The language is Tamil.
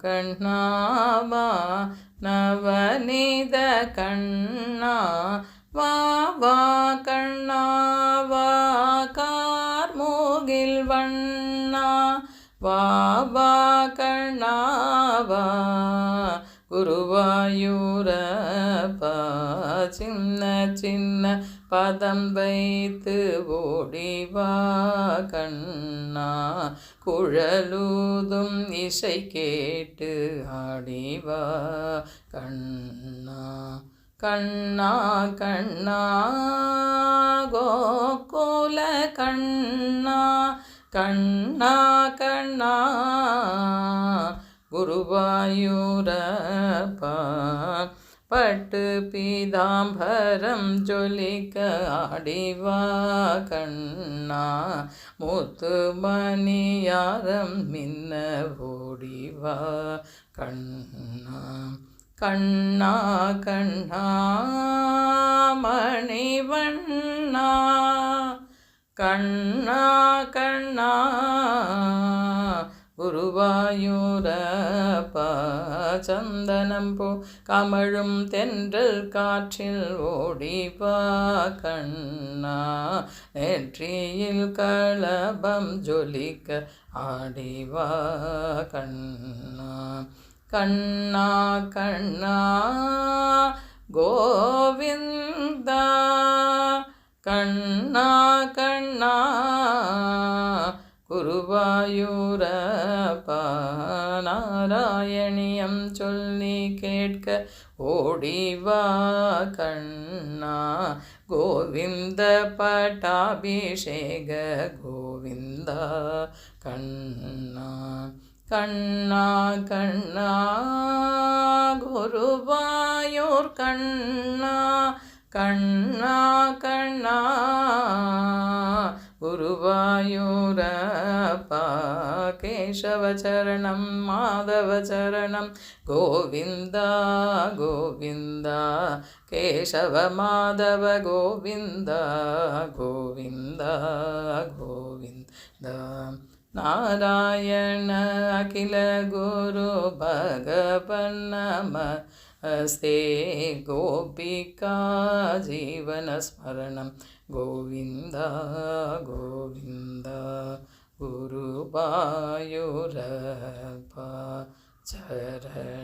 கண்ணா வா நவநீத கண்ணா வா வா கண்ணா வா கார்முகில் வண்ணா வா வா கண்ணா வா குருவாயூரப்பா சின்ன சின்ன பதம் வைத்து ஓடிவா கண்ணா குழலூதும் இசை கேட்டு ஆடிவா கண்ணா கண்ணா கண்ணா கோகுல கண்ணா கண்ணா கண்ணா குருவாயூரப்பா பட்டு பீதாம்பரம் ஜொலிக்க ஆடிவா கண்ணா முத்து மணியாரம் மின்ன ஓடிவா கண்ணா கண்ணா கண்ணா மணிவண்ணா கண்ணா கண்ணா குருவாயூரப்பா சந்தனம் போ கமழும் தென்றல் காற்றில் ஓடிவா கண்ணா நெற்றியில் களபம் ஜொலிக்க ஆடிவா கண்ணா கண்ணா கண்ணா கோவிந்தா கண்ணா கண்ணா குருவாயூரப்பா நாராயணியம் சொல்லி கேட்க ஓடிவா கண்ணா கோவிந்த பட்டாபிஷேக கோவிந்தா கண்ணா கண்ணா கண்ணா குருவாயூர் கண்ணா கண்ணா கண்ணா குருவாயூரப்பா கேசவச்சரணம் மாதவச்சரணம் கோவிந்தா கோவிந்தா கேசவ மாதவ கோவிந்தா கோவிந்தா கோவிந்தா நாராயண அகில குரு பகவன் நமஸ்தே கோபிகா ஜீவனஸ்மரணம் கோவிந்தா கோவிந்தா குருவாயூரப்பா சரணம்.